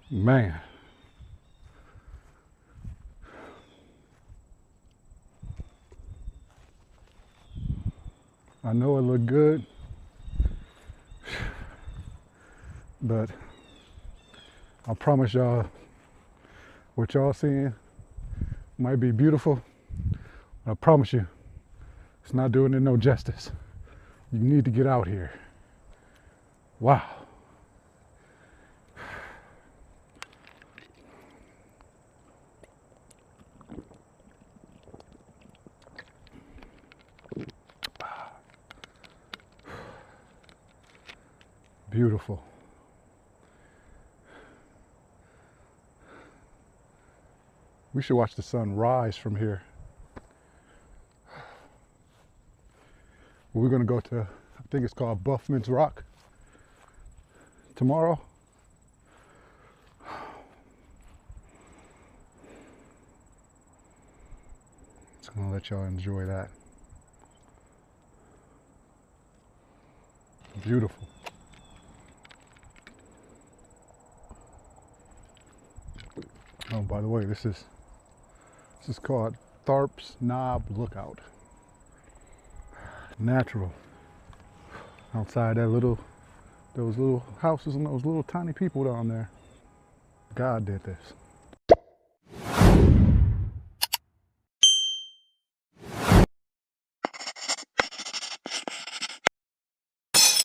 Man. I know it looked good, but I promise y'all, what y'all seeing might be beautiful. I promise you, it's not doing it no justice. You need to get out here. Wow. Beautiful. We should watch the sun rise from here. We're gonna go to, I think it's called Buffman's Rock tomorrow. Just gonna let y'all enjoy that. Beautiful. Oh, by the way, this is called Tharps Knob Lookout. Natural. Outside those little houses and those little tiny people down there. God did this.